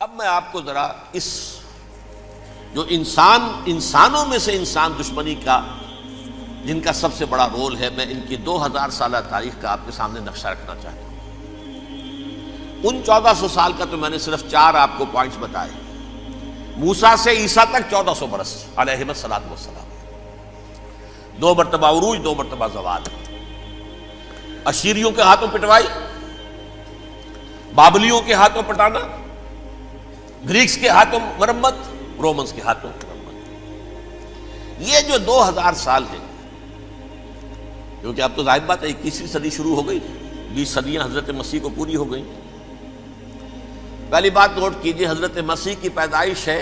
اب میں آپ کو ذرا اس جو انسانوں میں سے انسان دشمنی کا جن کا سب سے بڑا رول ہے، میں ان کی 2000 سالہ تاریخ کا آپ کے سامنے نقشہ رکھنا چاہتا ہوں۔ ان 1400 سال کا تو میں نے صرف 4 آپ کو پوائنٹس بتائے۔ موسیٰ سے عیسیٰ تک 1400 برس علیہ الصلوۃ والسلام، 2 مرتبہ عروج، 2 مرتبہ زوال، اشیریوں کے ہاتھوں پٹوائی، بابلیوں کے ہاتھوں پٹانا، گریکس کے ہاتھوں مرمت، رومنز کے ہاتھوں مرمت۔ یہ جو 2000 سال ہیں، کیونکہ اب تو ظاہر بات ہے 21ویں صدی شروع ہو گئی، 20 صدیاں حضرت مسیح کو پوری ہو گئیں۔ پہلی بات نوٹ کیجئے، حضرت مسیح کی پیدائش ہے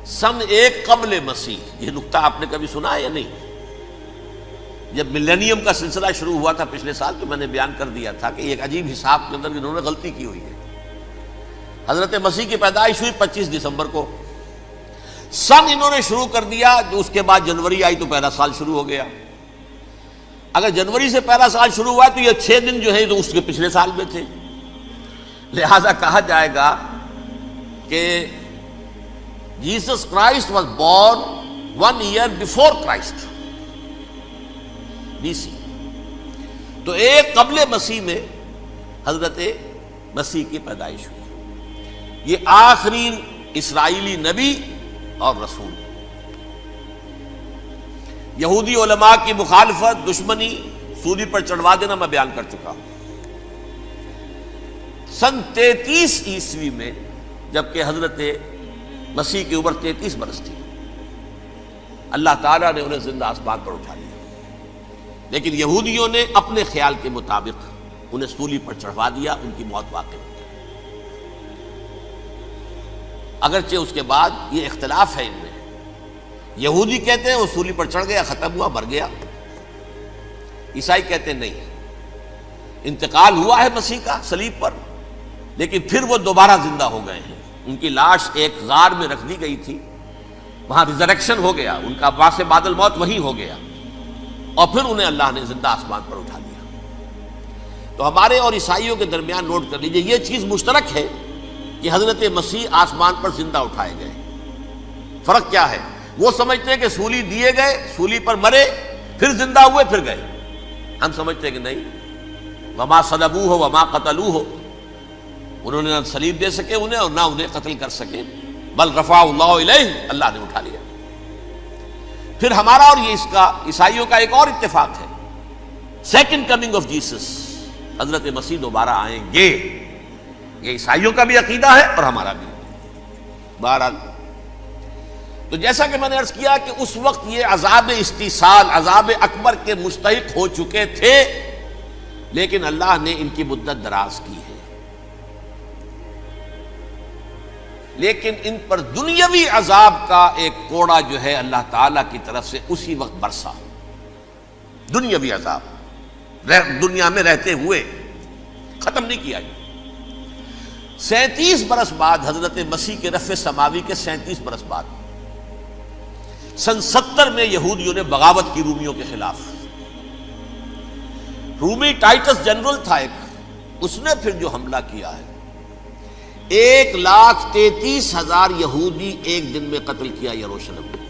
سن 1 قبل مسیح۔ یہ نقطہ آپ نے کبھی سنا ہے یا نہیں؟ جب ملینیم کا سلسلہ شروع ہوا تھا پچھلے سال، تو میں نے بیان کر دیا تھا کہ ایک عجیب حساب کے اندر انہوں نے غلطی کی ہوئی ہے۔ حضرت مسیح کی پیدائش ہوئی 25 دسمبر کو، سن انہوں نے شروع کر دیا، جو اس کے بعد جنوری آئی تو پہلا سال شروع ہو گیا۔ اگر جنوری سے پہلا سال شروع ہوا تو یہ 6 دن جو ہے تو اس کے پچھلے سال میں تھے، لہذا کہا جائے گا کہ Jesus Christ was born 1 year before Christ, BC۔ تو 1 قبل مسیح میں حضرت مسیح کی پیدائش ہوئی۔ یہ آخری اسرائیلی نبی اور رسول۔ یہودی علماء کی مخالفت، دشمنی، سولی پر چڑھوا دینا میں بیان کر چکا ہوں۔ سن 33 عیسوی میں جبکہ حضرت مسیح کی عمر 33 برس تھی، اللہ تعالیٰ نے انہیں زندہ آسمان پر اٹھا لیا، لیکن یہودیوں نے اپنے خیال کے مطابق انہیں سولی پر چڑھوا دیا، ان کی موت واقع ہو گئی۔ اگرچہ اس کے بعد یہ اختلاف ہے ان میں، یہودی کہتے ہیں وہ سولی پر چڑھ گیا، ختم ہوا، مر گیا۔ عیسائی کہتے ہیں نہیں، انتقال ہوا ہے مسیح کا صلیب پر، لیکن پھر وہ دوبارہ زندہ ہو گئے ہیں۔ ان کی لاش ایک غار میں رکھ دی گئی تھی، وہاں ریزریکشن ہو گیا، ان کا باعث بعد الموت وہیں ہو گیا، اور پھر انہیں اللہ نے زندہ آسمان پر اٹھا لیا۔ تو ہمارے اور عیسائیوں کے درمیان نوٹ کر لیجئے، یہ چیز مشترک ہے کہ حضرت مسیح آسمان پر زندہ اٹھائے گئے۔ فرق کیا ہے؟ وہ سمجھتے ہیں کہ سولی دیے گئے، سولی پر مرے، پھر زندہ ہوئے، پھر گئے۔ ہم سمجھتے ہیں کہ نہیں، وما صلبوہ وما قتلوہ، انہوں نے نہ صلیب دے سکے انہیں اور نہ انہیں قتل کر سکے، بل رفعہ اللہ الیہ، اللہ نے اٹھا لیا۔ پھر ہمارا اور یہ اس کا عیسائیوں کا ایک اور اتفاق ہے، سیکنڈ کمنگ آف جیسس، حضرت مسیح دوبارہ آئیں گے۔ یہ عیسائیوں کا بھی عقیدہ ہے اور ہمارا بھی۔ بہرحال تو جیسا کہ میں نے عرض کیا کہ اس وقت یہ عذاب استیصال، عذاب اکبر کے مستحق ہو چکے تھے، لیکن اللہ نے ان کی مدت دراز کی ہے، لیکن ان پر دنیاوی عذاب کا ایک کوڑا جو ہے اللہ تعالیٰ کی طرف سے اسی وقت برسا۔ دنیاوی عذاب دنیا میں رہتے ہوئے ختم نہیں کیا گیا۔ 37 برس بعد حضرت مسیح کے رفع سماوی کے 37 برس بعد سن 70 میں یہودیوں نے بغاوت کی رومیوں کے خلاف۔ رومی ٹائٹس جنرل تھا ایک، اس نے پھر جو حملہ کیا ہے، 1,33,000 یہودی ایک دن میں قتل کیا یروشلم میں،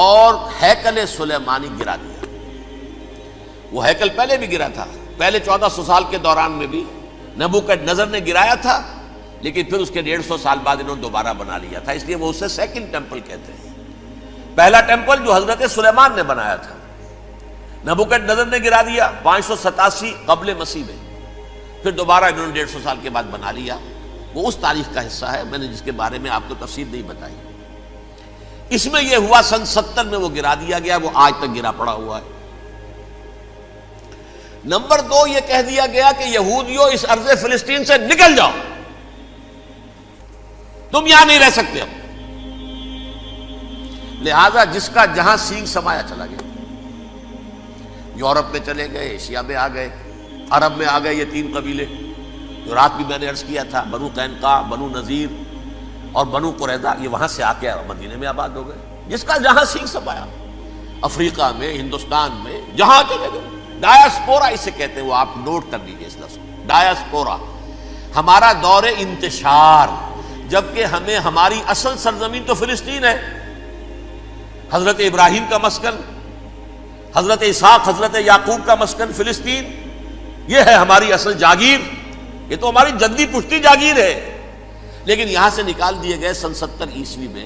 اور ہیکل سلیمانی گرا دیا۔ وہ ہیکل پہلے بھی گرا تھا، پہلے 1400 سال کے دوران میں بھی نبوکڈنضر نے گرایا تھا، لیکن پھر اس کے 150 سال بعد انہوں نے دوبارہ بنا لیا تھا، اس لیے وہ اسے سیکنڈ ٹیمپل کہتے ہیں۔ پہلا ٹیمپل جو حضرت سلیمان نے بنایا تھا، نبوکڈنضر نے گرا دیا 587 قبل مسیح میں، پھر دوبارہ انہوں نے 150 سال کے بعد بنا لیا۔ وہ اس تاریخ کا حصہ ہے، میں نے جس کے بارے میں آپ کو تفصیل نہیں بتائی۔ اس میں یہ ہوا سن 70 میں وہ گرا دیا گیا، وہ آج تک گرا پڑا ہوا ہے۔ نمبر 2، یہ کہہ دیا گیا کہ یہودیوں اس ارض فلسطین سے نکل جاؤ، تم یہاں نہیں رہ سکتے اب۔ لہذا جس کا جہاں سینگ سمایا چلا گیا، یورپ میں چلے گئے، ایشیا میں آ گئے، عرب میں آ گئے یہ 3 قبیلے جو رات بھی میں نے عرض کیا تھا، بنو قینقاع، بنو نذیر اور بنو قریظہ، یہ وہاں سے آ کے مدینے میں آباد ہو گئے۔ جس کا جہاں سینگ سمایا، افریقہ میں، ہندوستان میں، جہاں چلے گئے، ڈایاسپورا اسے کہتے ہیں، وہ آپ نوٹ کر لیجیے اس لفظ کو، ڈایاسپورا، ہمارا دور انتشار، جبکہ ہمیں ہماری اصل سرزمین تو فلسطین ہے، حضرت ابراہیم کا مسکن، حضرت اسحاق حضرت یعقوب کا مسکن فلسطین، یہ ہے ہماری اصل جاگیر، یہ تو ہماری جدی پشتی جاگیر ہے، لیکن یہاں سے نکال دیے گئے سن 70 عیسوی میں،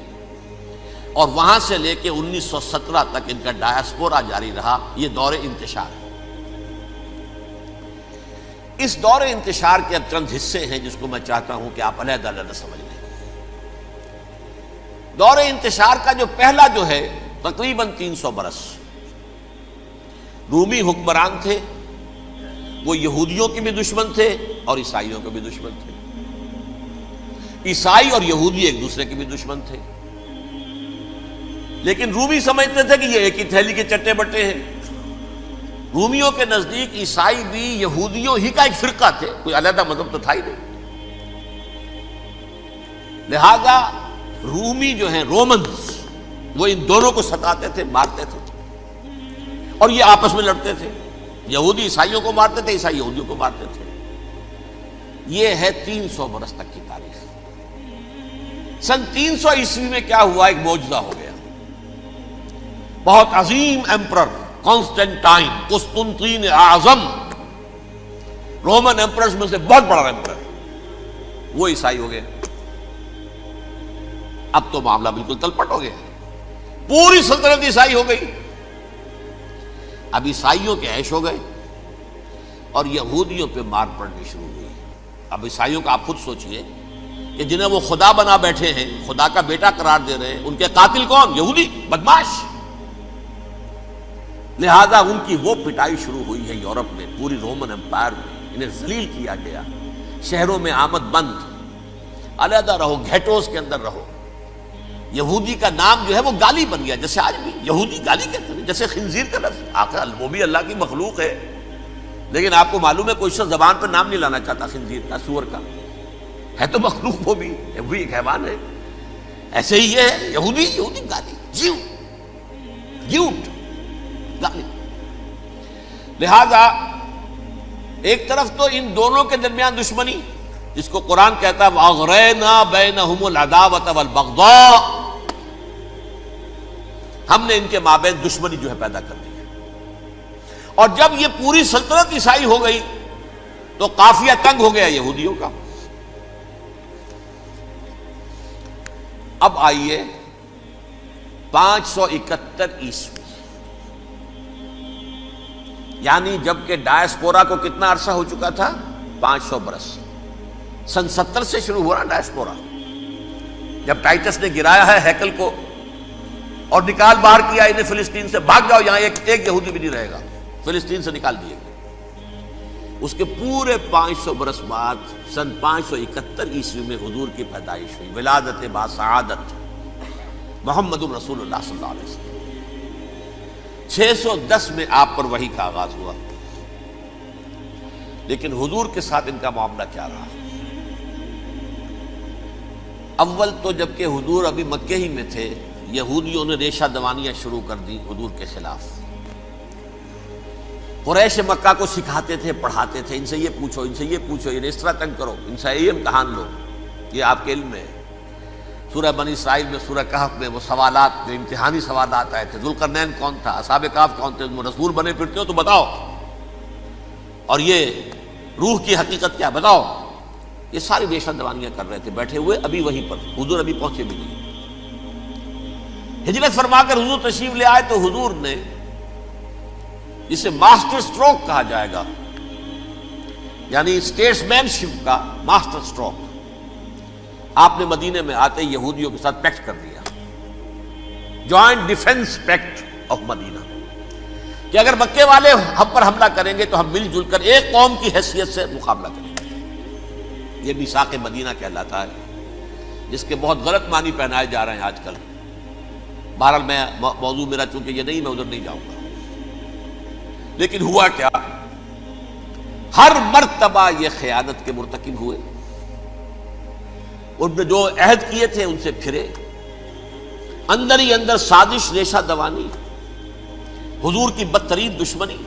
اور وہاں سے لے کے 1917 تک ان کا ڈایاسپورا جاری رہا۔ یہ دور انتشار ہے۔ اس دور انتشار کے اب چند حصے ہیں جس کو میں چاہتا ہوں کہ آپ علیحدہ علیحدہ سمجھ لیں۔ دور انتشار کا جو پہلا جو ہے تقریباً 300 برس رومی حکمران تھے، وہ یہودیوں کے بھی دشمن تھے اور عیسائیوں کے بھی دشمن تھے، عیسائی اور یہودی ایک دوسرے کے بھی دشمن تھے، لیکن رومی سمجھتے تھے کہ یہ ایک ہی تھیلی کے چٹے بٹے ہیں۔ رومیوں کے نزدیک عیسائی بھی یہودیوں ہی کا ایک فرقہ تھے، کوئی علیحدہ مذہب تو تھا ہی نہیں، لہذا رومی جو ہیں رومنز وہ ان دونوں کو ستاتے تھے، مارتے تھے، اور یہ آپس میں لڑتے تھے، یہودی عیسائیوں کو مارتے تھے، عیسائی یہودیوں کو مارتے تھے۔ یہ ہے 300 برس تک کی تاریخ۔ سن 300 عیسوی میں کیا ہوا؟ ایک معجزہ ہو گیا۔ بہت عظیم ایمپرر کانسٹینٹائن، قسطنطین اعظم، رومن ایمپررز میں سے بہت بڑا ایمپرر، وہ عیسائی ہو گئے۔ اب تو معاملہ بالکل تلپٹ ہو گیا، پوری سلطنت عیسائی ہو گئی۔ اب عیسائیوں کے عیش ہو گئے اور یہودیوں پہ مار پڑنی شروع ہوئی۔ اب عیسائیوں کا آپ خود سوچئے کہ جنہیں وہ خدا بنا بیٹھے ہیں، خدا کا بیٹا قرار دے رہے ہیں، ان کے قاتل کون؟ یہودی بدماش۔ لہذا ان کی وہ پٹائی شروع ہوئی ہے یورپ میں، پوری رومن امپائر میں انہیں ذلیل کیا گیا، شہروں میں آمد بند، علیحدہ رہو، گھیٹوز کے اندر رہو۔ یہودی کا نام جو ہے وہ گالی بن گیا، جیسے آج بھی یہودی گالی کہتے ہیں، جیسے خنزیر کا لفظ، آخر وہ بھی اللہ کی مخلوق ہے، لیکن آپ کو معلوم ہے کوئی شخص زبان پر نام نہیں لانا چاہتا خنزیر کا، سور کا، ہے تو مخلوق وہ بھی ایک حیوان ہے۔ ایسے ہی یہ ہے یہودی گالی، جیو گیوٹ گالی۔ لہذا ایک طرف تو ان دونوں کے درمیان دشمنی، جس کو قرآن کہتا ہے وَأَغْرَيْنَا بَيْنَهُمُ الْعَدَاوَةَ وَالْبَغْضَاءَ، ہم نے ان کے مابین دشمنی جو ہے پیدا کر دی ہے۔ اور جب یہ پوری سلطنت عیسائی ہو گئی تو قافیہ تنگ ہو گیا یہودیوں کا۔ اب آئیے 571 عیسوی، یعنی جبکہ ڈایاسپورا کو کتنا عرصہ ہو چکا تھا؟ 500 برس۔ سن 70 سے شروع ہوا ڈایاسپورا، جب ٹائٹس نے گرایا ہے ہیکل کو اور نکال باہر کیا انہیں فلسطین سے، بھاگ جاؤ یہاں ایک یہودی بھی نہیں رہے گا، فلسطین سے نکال دیے گئے۔ اس کے پورے 500 برس بعد سن 571 عیسوی میں حضور کی پیدائش ہوئی، ولادت با سعادت محمد الرسول اللہ صلی اللہ علیہ وسلم۔ 610 میں آپ پر وحی کا آغاز ہوا، لیکن حضور کے ساتھ ان کا معاملہ کیا رہا؟ اول تو جبکہ حضور ابھی مکے ہی میں تھے، یہودیوں نے ریشہ دوانیاں شروع کر دی حضور کے خلاف۔ قریش مکہ کو سکھاتے تھے، پڑھاتے تھے، ان سے یہ پوچھو، ان سے یہ پوچھو، انہیں اس طرح تنگ کرو، ان سے یہ امتحان لو، یہ آپ کے علم میں ہے۔ سورہ بنی اسرائیل میں، سورہ کہف میں وہ سوالات، جو امتحانی سوالات آئے تھے، ذوالقرنین کون تھا، اصحاب کہف کون تھے، تم رسول بنے پھرتے ہو تو بتاؤ، اور یہ روح کی حقیقت کیا بتاؤ، یہ ساری ریشہ دوانیاں کر رہے تھے بیٹھے ہوئے ابھی وہیں پر، حضور ابھی پہنچے بھی نہیں۔ ہجرت فرما کر حضور تشریف لے آئے تو حضور نے، جسے ماسٹر سٹروک کہا جائے گا، یعنی اسٹیٹس مین شپ کا ماسٹر سٹروک، آپ نے مدینے میں آتے یہودیوں کے ساتھ پیکٹ کر دیا، جوائنٹ ڈیفنس پیکٹ آف مدینہ، کہ اگر مکے والے ہم پر حملہ کریں گے تو ہم مل جل کر ایک قوم کی حیثیت سے مقابلہ کریں گے۔ یہ میثاق مدینہ کہلاتا ہے، جس کے بہت غلط معنی پہنائے جا رہے ہیں آج کل۔ بہرحال میں موضوع میرا چونکہ یہ نہیں، میں ادھر نہیں جاؤں گا، لیکن ہوا کیا؟ ہر مرتبہ یہ خیانت کے مرتکب ہوئے، ان نے جو عہد کیے تھے ان سے پھرے، اندر ہی اندر سازش، ریشہ دوانی، حضور کی بدترین دشمنی۔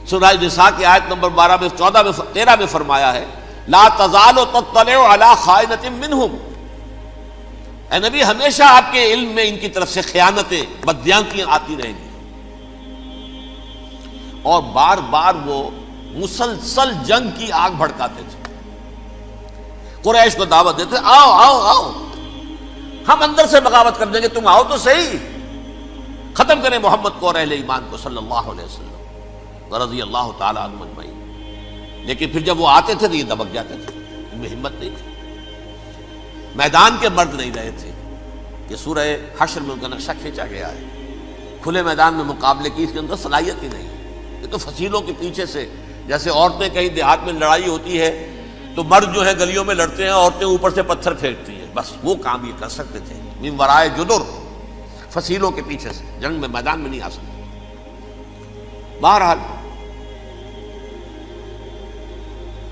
سورہ نساء کی آیت نمبر 12 میں 14 میں 13 میں فرمایا ہے لا تزال تطلع علی خائنۃ منہم، اے نبی ہمیشہ آپ کے علم میں ان کی طرف سے خیانتیں، بددیانتیاں آتی رہیں گی. اور بار بار وہ مسلسل جنگ کی آگ بھڑکاتے تھے. قریش کو دعوت دیتے، آؤ آؤ آؤ ہم اندر سے بغاوت کر دیں گے، تم آؤ تو صحیح، ختم کریں محمد کو اور اہل ایمان کو صلی اللہ علیہ وسلم رضی اللہ تعالی عنہم اجمعین. لیکن پھر جب وہ آتے تھے تو یہ دبک جاتے تھے، ان میں ہمت نہیں تھی، میدان کے مرد نہیں رہے تھے. یہ سورہ حشر میں ان کا نقشہ کھینچا گیا ہے. کھلے میدان میں مقابلے کی اس کے اندر صلاحیت ہی نہیں. یہ تو فصیلوں کے پیچھے سے، جیسے عورتیں کہیں دیہات میں لڑائی ہوتی ہے تو مرد جو ہے گلیوں میں لڑتے ہیں، عورتیں اوپر سے پتھر پھینکتی ہیں، بس وہ کام یہ کر سکتے تھے. من ورائے جدر، فصیلوں کے پیچھے سے، جنگ میں میدان میں نہیں آ سکتے. بہرحال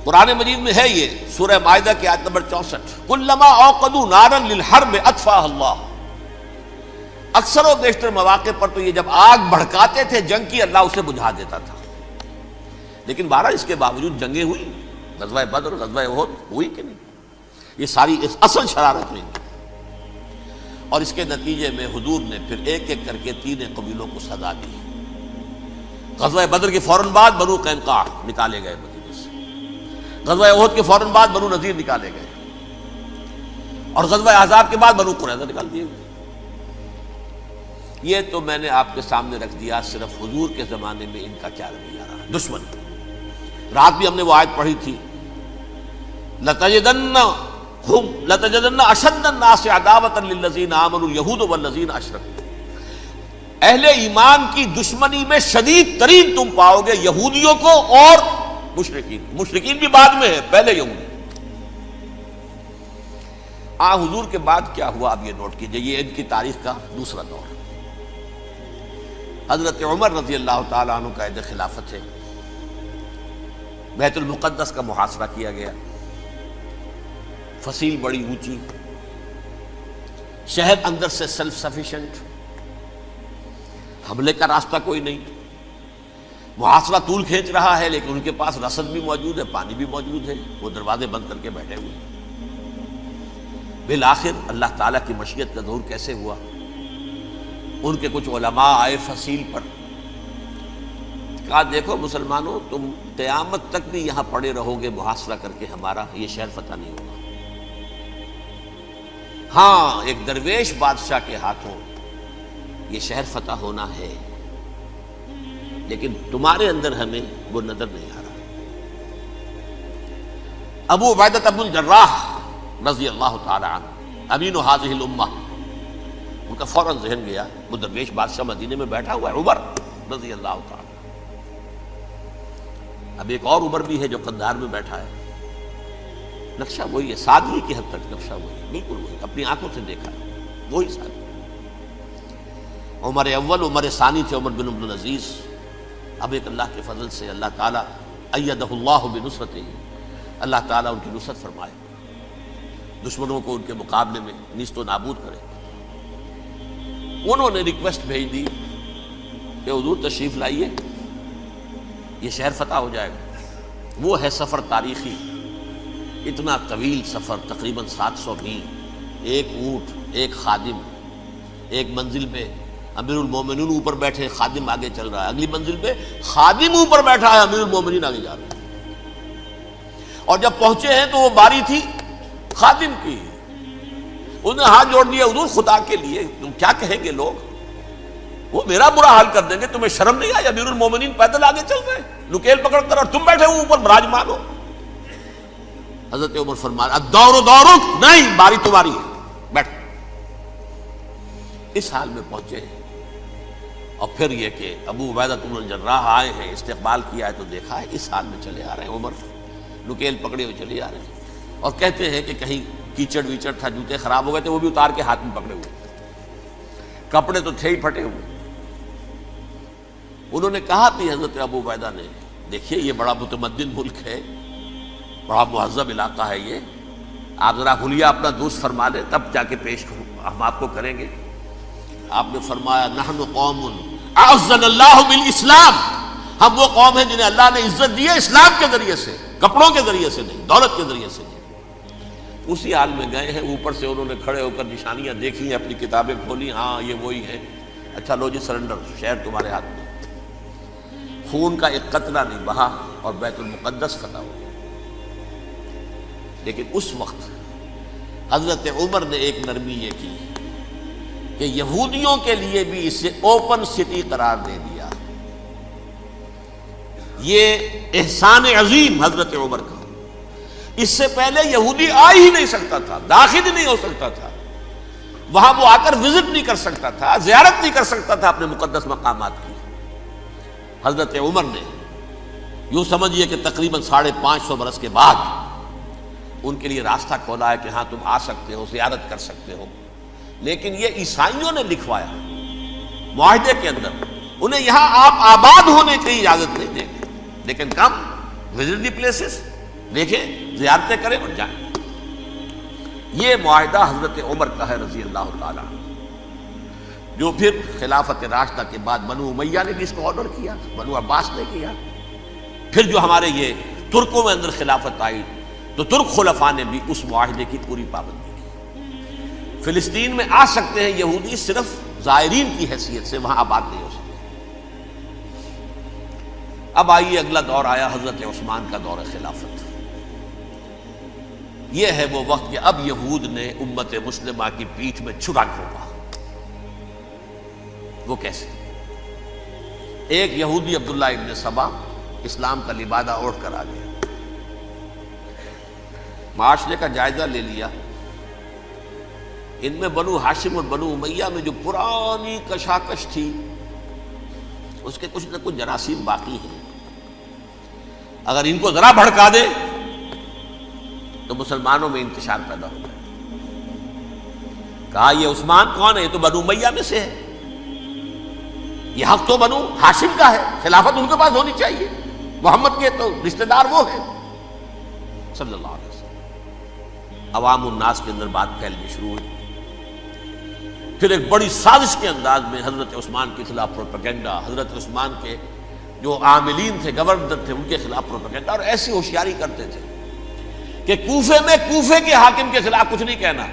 قرآن مجید میں ہے یہ سورہ مائدہ کی آیت نمبر 64، کلما اوقدوا نارا للحرب اطفاها اللہ. اکثر و بیشتر مواقع پر تو یہ جب آگ بھڑکاتے تھے جنگ کی، اللہ اسے بجھا دیتا تھا. لیکن بہرحال اس کے باوجود جنگیں ہوئی، غزوہ بدر، غزوہ احد ہوئی کہ نہیں؟ یہ ساری اصل شرارت ہوئی. اور اس کے نتیجے میں حضور نے پھر ایک ایک کر کے 3 قبیلوں کو سزا دی. غزوہ بدر کے فوراً بعد بنو قینقاع نکالے گئے مدینے سے، غزوہ احد کے فوراً بعد بنو نذیر نکالے گئے، اور غزوہ احزاب کے بعد بنو قریظہ نکال دیے گئے. یہ تو میں نے آپ کے سامنے رکھ دیا صرف حضور کے زمانے میں ان کا کیا رویہ رہا. دشمن، رات بھی ہم نے وہ آیت پڑھی تھی، لَتَجِدَنَّ أَشَدَّ النَّاسِ عَدَاوَةً لِلَّذِينَ آمَنُوا الْيَهُودُ وَالَّذِينَ أَشْرَكُوا. اہل ایمان کی دشمنی میں شدید ترین تم پاؤ گے یہودیوں کو اور مشرکین. مشرکین بھی بعد میں ہے، پہلے یہودی. حضور کے بعد کیا ہوا اب یہ نوٹ کیجئے، یہ ان کی تاریخ کا دوسرا دور. حضرت عمر رضی اللہ تعالیٰ عنہ کا عہد خلافت ہے. بیت المقدس کا محاصرہ کیا گیا، فصیل بڑی اونچی، شہر اندر سے سیلف سفیشینٹ، حملے کا راستہ کوئی نہیں. محاصرہ طول کھینچ رہا ہے لیکن ان کے پاس رسد بھی موجود ہے، پانی بھی موجود ہے، وہ دروازے بند کر کے بیٹھے ہوئے. بالآخر اللہ تعالیٰ کی مشیت کا ظہور کیسے ہوا؟ ان کے کچھ علماء آئے فصیل پر، کہا دیکھو مسلمانوں، تم قیامت تک بھی یہاں پڑے رہو گے محاصرہ کر کے، ہمارا یہ شہر فتح نہیں ہوگا. ہاں ایک درویش بادشاہ کے ہاتھوں یہ شہر فتح ہونا ہے، لیکن تمہارے اندر ہمیں وہ نظر نہیں آ رہا. ابو عبیدہ بن الجراح رضی اللہ تعالی عنہ، امین هذه الامہ، ان کا فوراً ذہن گیا وہ درویش بادشاہ مدینے میں بیٹھا ہوا ہے عمر رضی اللہ تعالی. اب ایک اور عمر بھی ہے جو قندھار میں بیٹھا ہے. نقشہ وہی ہے، سادگی کی حد تک نقشہ وہی ہے، بالکل وہی، اپنی آنکھوں سے دیکھا وہی سادگی. عمر اول، عمر ثانی تھے عمر بن عبد العزیز. اب ایک اللہ کے فضل سے اللہ تعالیٰ ایدہ اللہ بنصرتہ، اللہ تعالیٰ ان کی نصرت فرمائے، دشمنوں کو ان کے مقابلے میں نیست و نابود کرے. انہوں نے ریکویسٹ بھیج دی کہ حضور تشریف لائیے، یہ شہر فتح ہو جائے گا. وہ ہے سفر تاریخی، اتنا طویل سفر، تقریباً 700 میل، ایک اونٹ، ایک خادم، ایک منزل پہ امیر المومنین اوپر بیٹھے، خادم آگے چل رہا ہے، اگلی منزل پہ خادم اوپر بیٹھا ہے، امیر المومنین آگے جا رہے ہیں. اور جب پہنچے ہیں تو وہ باری تھی خادم کی. انہوں نے ہاتھ جوڑ دیا، حضور خدا کے لیے تم کیا کہیں گے لوگ، وہ میرا برا حال کر دیں گے، تمہیں شرم نہیں آئی؟ امیر المومنین پیدل آگے چل رہے ہیں نکیل پکڑ کر، اور تم بیٹھے ہو اوپر براجمان ہو. حضرت عمر فرمایا الدور دورک، نہیں باری تمہاری ہے، بیٹھ. اس حال میں پہنچے ہیں. اور پھر یہ کہ ابو عبیدہ بن الجراح آئے ہیں، استقبال کیا ہے تو دیکھا ہے اس حال میں چلے آ رہے ہیں. عمر نکیل پکڑے ہوئے چلے آ رہے ہیں، اور کہتے ہیں کہ کہیں کیچڑ ویچڑ تھا، جوتے خراب ہو گئے تھے، وہ بھی اتار کے ہاتھ میں پکڑے ہوئے، کپڑے تو تھے ہی پھٹے ہوئے. انہوں نے کہا بھی حضرت ابو عبیدہ نے، دیکھیے یہ بڑا متمدن ملک ہے، بڑا مہذب علاقہ ہے یہ، آپ ذرا حلیہ اپنا دوست فرما لیں تب جا کے پیش ہم آپ کو کریں گے. آپ نے فرمایا نحن قوم اعزنا اللہ بالاسلام، ہم وہ قوم ہیں جنہیں اللہ نے عزت دی ہے اسلام کے ذریعے سے. کپڑوں کے ذریعے سے نہیں، دولت کے ذریعے سے نہیں۔ اسی حال میں گئے ہیں، اوپر سے انہوں نے کھڑے ہو کر نشانیاں دیکھی ہیں، اپنی کتابیں کھولی، ہاں یہ وہی ہے، اچھا لو جی سرنڈر، شہر تمہارے ہاتھ میں۔ خون کا ایک قطرہ نہیں بہا اور بیت المقدس فتح ہو گیا۔ لیکن اس وقت حضرت عمر نے ایک نرمی یہ کی کہ یہودیوں کے لیے بھی اسے اوپن سٹی قرار دے دیا۔ یہ احسان عظیم حضرت عمر کا، اس سے پہلے یہودی آ ہی نہیں سکتا تھا، داخل ہی نہیں ہو سکتا تھا، وہاں وہ آ کر وزٹ نہیں کر سکتا تھا، زیارت نہیں کر سکتا تھا اپنے مقدس مقامات کی۔ حضرت عمر نے یوں سمجھیے کہ تقریباً 550 برس کے بعد ان کے لیے راستہ کھولا ہے کہ ہاں تم آ سکتے ہو، زیارت کر سکتے ہو۔ لیکن یہ عیسائیوں نے لکھوایا معاہدے کے اندر، انہیں یہاں آپ آباد ہونے کی اجازت نہیں دیں گے، لیکن کم وزٹ دی پلیسز، دیکھیں زیارتیں کریں اور جائیں۔ یہ معاہدہ حضرت عمر کا ہے رضی اللہ تعالیٰ، جو پھر خلافت راشدہ کے بعد بنو امیہ نے بھی اس کو آنر کیا، بنو عباس نے کیا، پھر جو ہمارے یہ ترکوں میں اندر خلافت آئی تو ترک خلفاء نے بھی اس معاہدے کی پوری پابندی کی۔ فلسطین میں آ سکتے ہیں یہودی صرف زائرین کی حیثیت سے، وہاں آباد نہیں ہو سکتے۔ اب آئیے اگلا دور آیا حضرت عثمان کا دور خلافت۔ یہ ہے وہ وقت کہ اب یہود نے امت مسلمہ کی پیٹھ میں چھرا گھونپا۔ وہ کیسے؟ ایک یہودی عبداللہ ابن سبا اسلام کا لبادہ اوڑھ کر آ گیا، معاشرے کا جائزہ لے لیا، ان میں بنو ہاشم اور بنو امیہ میں جو پرانی کشاکش تھی اس کے کچھ نہ کچھ جراثیم باقی ہیں، اگر ان کو ذرا بھڑکا دے تو مسلمانوں میں انتشار پیدا ہو جائے۔ کہا یہ عثمان کون ہے؟ یہ تو بنو امیہ میں سے ہے، یہ حق تو بنو ہاشم کا ہے، خلافت ان کے پاس ہونی چاہیے، محمد کے تو رشتہ دار وہ ہیں صلی اللہ علیہ وسلم۔ عوام الناس کے اندر بات پھیلنی شروع ہوئی، پھر ایک بڑی سازش کے انداز میں حضرت عثمان کے خلاف پروپیگنڈا، حضرت عثمان کے جو عاملین تھے، گورنر تھے، ان کے خلاف پروپیگنڈا، اور ایسی ہوشیاری کرتے تھے کہ کوفے میں کوفے کے حاکم کے خلاف کچھ نہیں کہنا،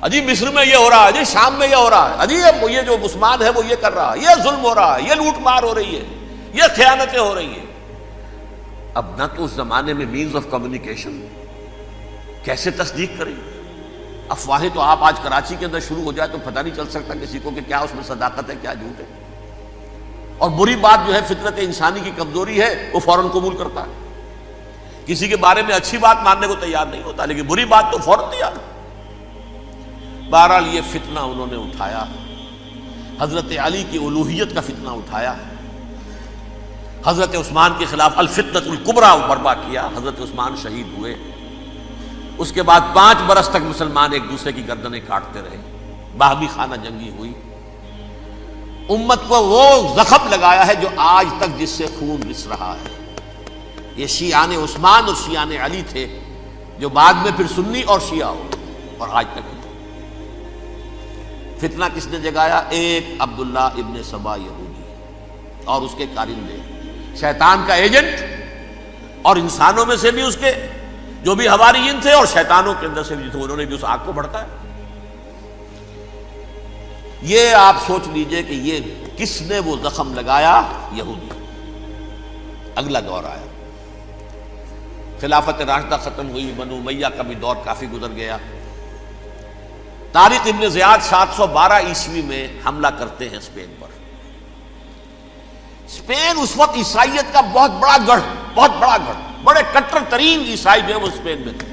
اجی مصر میں یہ ہو رہا ہے، اجی شام میں یہ ہو رہا ہے، اجی یہ جو عثمان ہے وہ یہ کر رہا ہے، یہ ظلم ہو رہا ہے، یہ لوٹ مار ہو رہی ہے، یہ خیانتیں ہو رہی ہیں۔ اب نہ تو اس زمانے میں مینز آف کمیونیکیشن، کیسے تصدیق کریں؟ افواہیں تو آپ آج کراچی کے اندر شروع ہو جائے تو پتہ نہیں چل سکتا کسی کو کہ کیا اس میں صداقت ہے کیا جھوٹ ہے، اور بری بات جو ہے فطرت انسانی کی کمزوری ہے وہ فوراً قبول کرتا ہے، کسی کے بارے میں اچھی بات ماننے کو تیار نہیں ہوتا لیکن بری بات تو فوراً تیار۔ بہرحال یہ فتنہ انہوں نے اٹھایا، حضرت علی کی الوہیت کا فتنہ اٹھایا، حضرت عثمان کے خلاف الفتنۃ الکبریٰ برپا کیا، حضرت عثمان شہید ہوئے۔ اس کے بعد 5 برس تک مسلمان ایک دوسرے کی گردنیں کاٹتے رہے، باہمی خانہ جنگی ہوئی، امت کو وہ زخم لگایا ہے جو آج تک جس سے خون رس رہا ہے۔ یہ شیعان عثمان اور شیعان علی تھے جو بعد میں پھر سنی اور شیعہ ہو، اور آج تک فتنہ کس نے جگایا؟ ایک عبداللہ ابن سبا یہودی اور اس کے کارندے، شیطان کا ایجنٹ، اور انسانوں میں سے بھی اس کے جو بھی حواریین تھے اور شیطانوں کے اندر سے بھی تھے، انہوں نے بھی اس آگ کو بھڑکایا۔ یہ آپ سوچ لیجئے کہ یہ کس نے وہ زخم لگایا؟ یہودی۔ اگلا دور آیا، خلافت راشدہ ختم ہوئی، بنو امیہ کا بھی دور کافی گزر گیا۔ طارق ابن زیاد 712 عیسوی میں حملہ کرتے ہیں اسپین پر۔ اسپین اس وقت عیسائیت کا بہت بڑا گڑھ، بڑے کٹر ترین عیسائی جو ہے وہ اسپین میں تھے،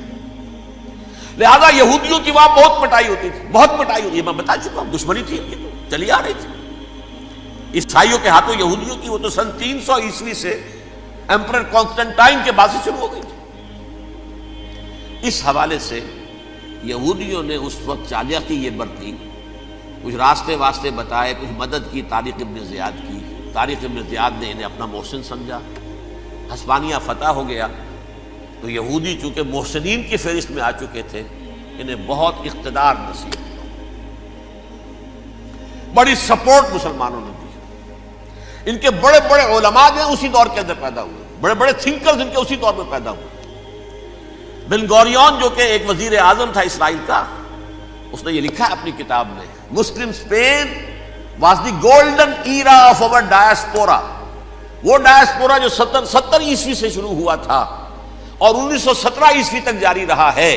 لہذا یہودیوں کی وہاں بہت پٹائی ہوتی تھی، یہ میں بتا چکا ہوں، دشمنی تھی ان کی تو چلی آ رہی تھی عیسائیوں کے ہاتھوں یہودیوں کی، وہ تو سن 300 عیسوی سے ایمپرر کانسٹنٹائن کے بعد سے شروع ہو گئی تھی۔ اس حوالے سے یہودیوں نے اس وقت چالاکی یہ برتی، کچھ راستے واسطے بتائے، کچھ مدد کی طارق ابن زیاد کی۔ طارق ابن زیاد نے انہیں اپنا محسن سمجھا، ہسپانیہ فتح ہو گیا تو یہودی چونکہ محسنین کی فہرست میں آ چکے تھے، انہیں بہت اقتدار نصیب ہوا، بڑی سپورٹ مسلمانوں نے دی۔ ان کے بڑے بڑے علماء جو ہیں اسی دور کے اندر پیدا ہوئے، بڑے بڑے تھنکرز ان کے اسی دور میں پیدا ہوئے۔ بن گوریون جو کہ ایک وزیر اعظم تھا اسرائیل کا، اس نے یہ لکھا ہے اپنی کتاب میں، Muslim Spain was the golden era of our diaspora. وہ ڈائسپورا جو 70 عیسوی سے شروع ہوا تھا اور 1917 عیسوی تک جاری رہا ہے،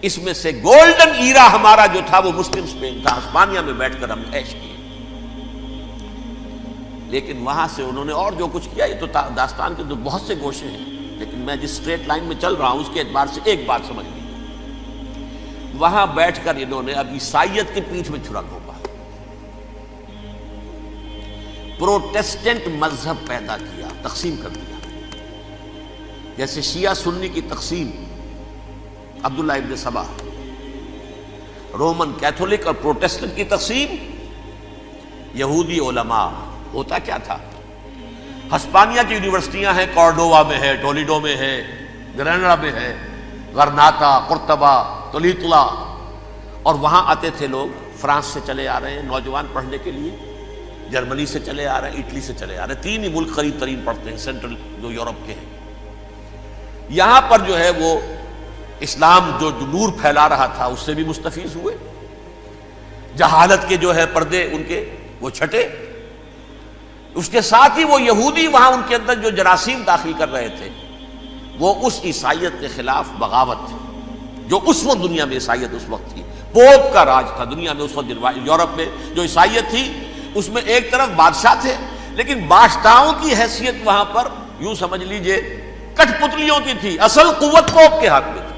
اس میں سے گولڈن ایرا ہمارا جو تھا وہ مسلم اسپین تھا. ہسپانیہ میں بیٹھ کر ہم عیش کیے. لیکن وہاں سے انہوں نے اور جو کچھ کیا، یہ تو داستان کے تو بہت سے گوشے ہیں، لیکن میں جس اسٹریٹ لائن میں چل رہا ہوں اس کے اعتبار سے ایک بات سمجھ لیجیے. وہاں بیٹھ کر انہوں نے اب عیسائیت کی پیٹھ میں چھرا گھونپا، پروٹیسٹنٹ مذہب پیدا کیا، تقسیم کر دیا. جیسے شیعہ سنی کی تقسیم، عبداللہ ابن سبا، رومن کیتھولک اور پروٹیسٹنٹ کی تقسیم، یہودی علماء. ہوتا کیا تھا؟ ہسپانیہ کی یونیورسٹیاں ہیں، کارڈووا میں ہے، ٹولیڈو میں ہے، گریناڈا میں ہے، غرناطہ، قرطبہ، تولیتلا، اور وہاں آتے تھے لوگ. فرانس سے چلے آ رہے ہیں نوجوان پڑھنے کے لیے، جرمنی سے چلے آ رہے ہیں، اٹلی سے چلے آ رہے ہیں. 3 ہی ملک قریب ترین پڑھتے ہیں سینٹرل جو یورپ کے ہیں. یہاں پر جو ہے وہ اسلام جو نور پھیلا رہا تھا اس سے بھی مستفیض ہوئے. جہالت کے جو ہے پردے ان کے وہ چھٹے. اس کے ساتھ ہی وہ یہودی وہاں ان کے اندر جو جراثیم داخل کر رہے تھے وہ اس عیسائیت کے خلاف بغاوت تھی جو اس وقت دنیا میں عیسائیت اس وقت تھی. پوپ کا راج تھا دنیا میں اس وقت. یورپ میں جو عیسائیت تھی اس میں ایک طرف بادشاہ تھے، لیکن بادشاہوں کی حیثیت وہاں پر یوں سمجھ لیجئے کٹ پتلیوں کی تھی. اصل قوت پوپ کے ہاتھ میں تھی.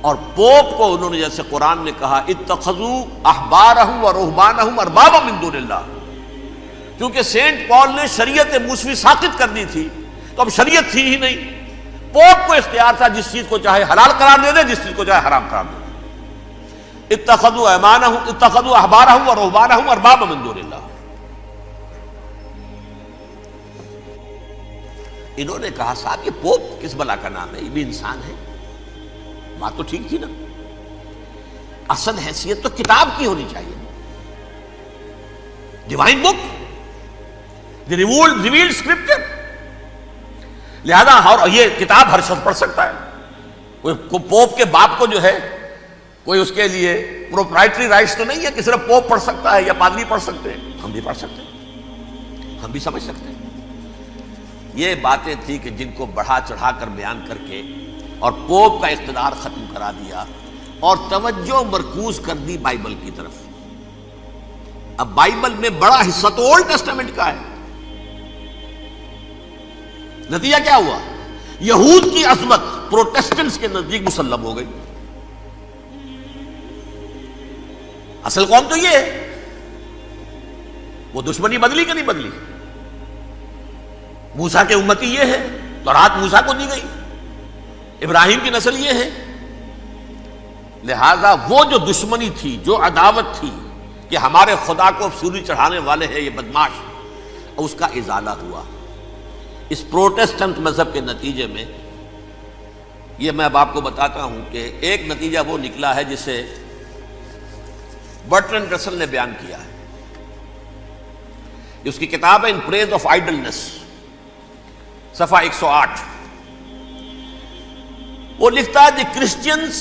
اور پوپ کو انہوں نے جیسے قرآن نے کہا اتخذوا احبارهم ورهبانهم اربابا من دون اللہ، کیونکہ سینٹ پال نے شریعت موسوی ساقط کر دی تھی تو اب شریعت تھی ہی نہیں. پوپ کو اختیار تھا جس چیز کو چاہے حلال قرار دے دے، جس چیز کو چاہے حرام قرار دے دے. اتخذوا احبارهم ورهبانهم اربابا من دون اللہ. انہوں نے کہا صاحب یہ پوپ کس بلا کا نام ہے، یہ بھی انسان ہے. بات تو ٹھیک تھی نا، اصل حیثیت تو کتاب کی ہونی چاہیے، ڈیوائن بک، دی ریویلڈ اسکرپچر. لہذا اور یہ کتاب ہر شخص پڑھ سکتا ہے. کوئی پوپ کے باپ کو جو ہے کوئی اس کے لیے پروپرائٹری رائٹس تو نہیں ہے کہ صرف پوپ پڑھ سکتا ہے یا پادری پڑھ سکتے ہیں. ہم بھی پڑھ سکتے ہیں، ہم بھی سمجھ سکتے ہیں. یہ باتیں تھی کہ جن کو بڑھا چڑھا کر بیان کر کے اور پوپ کا اقتدار ختم کرا دیا اور توجہ مرکوز کر دی بائبل کی طرف. اب بائبل میں بڑا حصہ تو اولڈ ٹیسٹامنٹ کا ہے. نتیجہ کیا ہوا؟ یہود کی عظمت پروٹیسٹنٹس کے نزدیک مسلم ہو گئی. اصل قوم تو یہ ہے، وہ دشمنی بدلی کہ نہیں بدلی؟ موسیٰ کے امتی یہ ہے، تورات موسیٰ کو دی گئی، ابراہیم کی نسل یہ ہے. لہذا وہ جو دشمنی تھی، جو عداوت تھی کہ ہمارے خدا کو سولی چڑھانے والے ہیں یہ بدماش، اس کا ازالہ ہوا اس پروٹیسٹنٹ مذہب کے نتیجے میں. یہ میں اب آپ کو بتاتا ہوں کہ ایک نتیجہ وہ نکلا ہے جسے برٹرنڈ رسل نے بیان کیا ہے. اس کی کتاب ہے ان پریز آف آئیڈلنس، صفحہ 108. وہ لکھتا ہے the Christians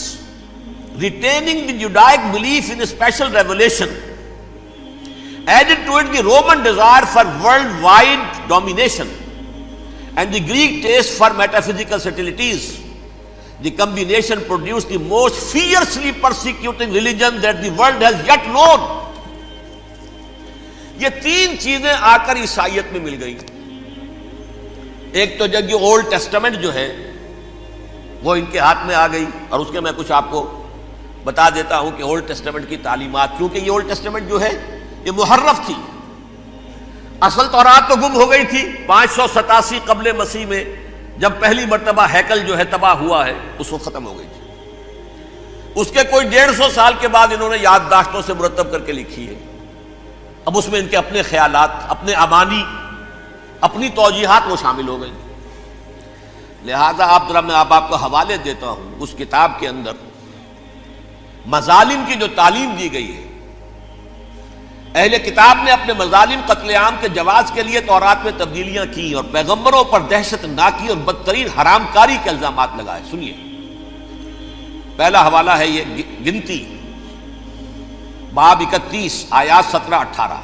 retaining the Judaic belief in special revelation added to it the Roman desire for worldwide domination and the Greek taste for metaphysical subtleties. The combination produce the most fiercely persecuting religion that the world has yet known. یہ 3 چیزیں آ کر عیسائیت میں مل گئی. ایک تو جب یہ اولڈ ٹیسٹامنٹ جو ہے وہ ان کے ہاتھ میں آ گئی، اور اس کے میں کچھ آپ کو بتا دیتا ہوں کہ اولڈ ٹیسٹامنٹ کی تعلیمات، کیونکہ یہ اولڈ ٹیسٹامنٹ جو ہے یہ محرف تھی. اصل تورات تو گم ہو گئی تھی 587 قبل مسیح میں، جب پہلی مرتبہ ہیکل جو ہے تباہ ہوا ہے اس وقت ختم ہو گئی تھی. اس کے کوئی 150 سال کے بعد انہوں نے یادداشتوں سے مرتب کر کے لکھی ہے. اب اس میں ان کے اپنے خیالات، اپنے امانی، اپنی توجیحات وہ شامل ہو گئی. لہذا میں آپ کو حوالے دیتا ہوں اس کتاب کے اندر مظالم کی جو تعلیم دی گئی ہے اہل کتاب نے اپنے مظالم قتل عام کے جواز کے لیے تورات میں تبدیلیاں کی اور پیغمبروں پر دہشت ناکی اور بدترین حرام کاری کے الزامات لگائے. سنیے، پہلا حوالہ ہے یہ گنتی باب 31 آیات 17-18.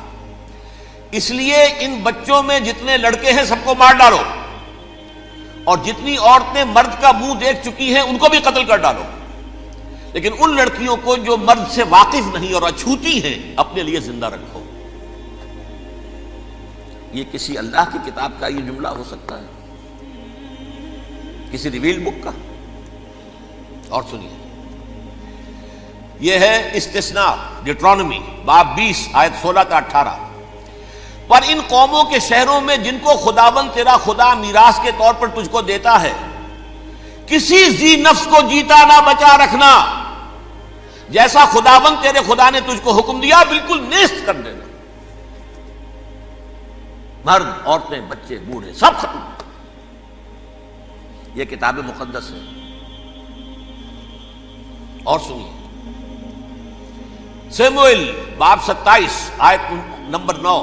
اس لیے ان بچوں میں جتنے لڑکے ہیں سب کو مار ڈالو، اور جتنی عورتیں مرد کا منہ دیکھ چکی ہیں ان کو بھی قتل کر ڈالو، لیکن ان لڑکیوں کو جو مرد سے واقف نہیں اور اچھوتی ہیں اپنے لیے زندہ رکھو. یہ کسی اللہ کی کتاب کا یہ جملہ ہو سکتا ہے؟ کسی ریویل بک کا؟ اور سنیے، یہ ہے استثناء ڈیٹرانومی باب 20 آیت 16-18. پر ان قوموں کے شہروں میں جن کو خداوند تیرا خدا میراث کے طور پر تجھ کو دیتا ہے، کسی ذی نفس کو جیتا نہ بچا رکھنا، جیسا خداوند تیرے خدا نے تجھ کو حکم دیا بالکل نیست کر دینا. مرد، عورتیں، بچے، بوڑھے سب ختم. یہ کتاب مقدس ہے. اور سنیے، سموئیل باب 27 آیت نمبر 9.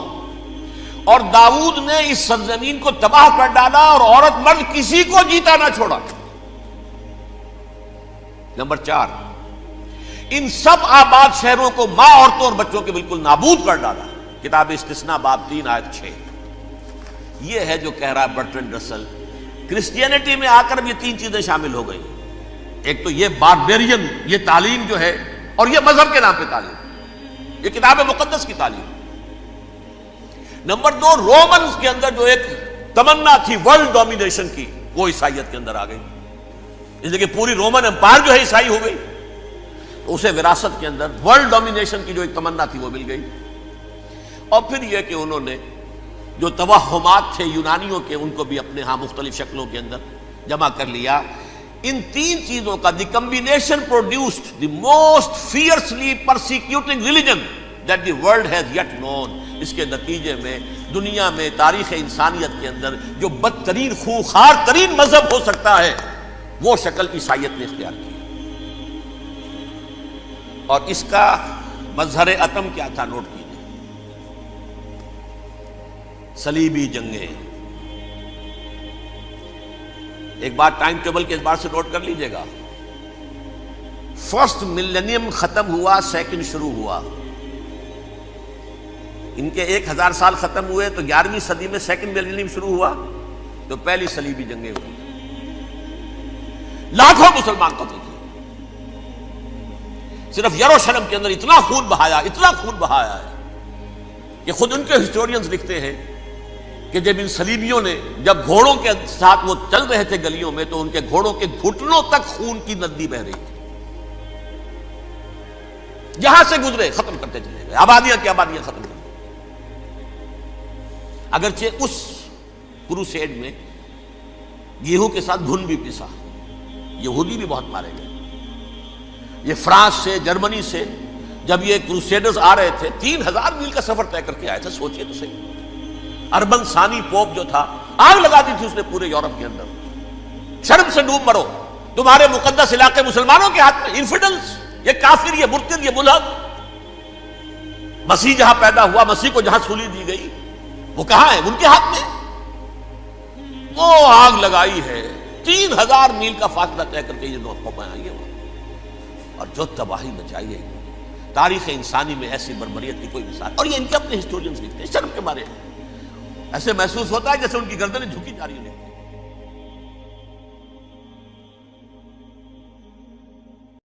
اور داؤد نے اس سرزمین کو تباہ کر ڈالا اور عورت مرد کسی کو جیتا نہ چھوڑا. نمبر 4، ان سب آباد شہروں کو ماں، عورتوں اور بچوں کے بالکل نابود کر ڈالا. کتاب استثناء باب 3 آیت 6. یہ ہے جو کہہ رہا ہے برٹرنڈ رسل، کرسچینٹی میں آ کر اب یہ 3 چیزیں شامل ہو گئی. ایک تو یہ باربیرین یہ تعلیم جو ہے، اور یہ مذہب کے نام پہ تعلیم، یہ کتاب مقدس کی تعلیم. نمبر 2، رومنز کے اندر جو ایک تمنا تھی ورلڈ ڈومینیشن کی، وہ عیسائیت کے اندر آ گئی. اس لیے کہ پوری رومن امپائر جو ہے عیسائی ہو گئی، تو اسے وراثت کے اندر ورلڈ ڈومینیشن کی جو ایک تمنا تھی وہ مل گئی. اور پھر یہ کہ انہوں نے جو توہمات تھے یونانیوں کے، ان کو بھی اپنے ہاں مختلف شکلوں کے اندر جمع کر لیا. ان 3 چیزوں کا the combination produced the most fiercely persecuting religion that the world has yet known. اس کے نتیجے میں دنیا میں تاریخ انسانیت کے اندر جو بدترین خوخار ترین مذہب ہو سکتا ہے وہ شکل عیسائیت نے اختیار کی. اور اس کا مظہر عتم کیا تھا؟ نوٹ کیجیے، صلیبی جنگیں. ایک بات ٹائم ٹیبل کے اعتبار سے نوٹ کر لیجئے گا. فرسٹ ملینیم ختم ہوا، سیکنڈ شروع ہوا. ان کے 1000 سال ختم ہوئے تو 11ویں صدی میں سیکنڈ ملینیم شروع ہوا، تو پہلی صلیبی جنگیں ہوئی. لاکھوں مسلمان قتل کیے. صرف یروشلم کے اندر اتنا خون بہایا ہے کہ خود ان کے ہسٹورینز لکھتے ہیں کہ جب ان صلیبیوں نے جب گھوڑوں کے ساتھ وہ چل رہے تھے گلیوں میں، تو ان کے گھوڑوں کے گھٹنوں تک خون کی ندی بہ رہی تھی. جہاں سے گزرے ختم کرتے چلے گئے، آبادیاں کی آبادیاں ختم کر. اگرچہ اس کروسیڈ میں گیہوں کے ساتھ گھن بھی پسا، یہودی بھی بہت مارے گئے. یہ فرانس سے، جرمنی سے جب یہ کروسیڈرز آ رہے تھے، 3000 میل کا سفر طے کر کے آئے تھے. سوچئے تو صحیح. اربن ثانی پوپ جو تھا، آگ لگا دی تھی اس نے پورے یورپ کے اندر. شرم سے ڈوب مرو، تمہارے مقدس علاقے مسلمانوں کے ہاتھ میں. انفیڈلز، یہ کافر، یہ مرتد، یہ ملحد. مسیح جہاں پیدا ہوا، مسیح کو جہاں سولی دی گئی، وہ کہاں ہے؟ ان کے ہاتھ میں. وہ آگ لگائی ہے، 3000 میل کا فاصلہ طے کر کے یہ قومیں آئی ہیں، اور جو تباہی مچائی ہے. تاریخ انسانی میں ایسی بربریت کی کوئی مثال. اور یہ ان کے اپنے ہسٹورینز لکھتے ہیں. شرم کے بارے میں ایسے محسوس ہوتا ہے جیسے ان کی گردنیں جھکی جا رہی ہیں.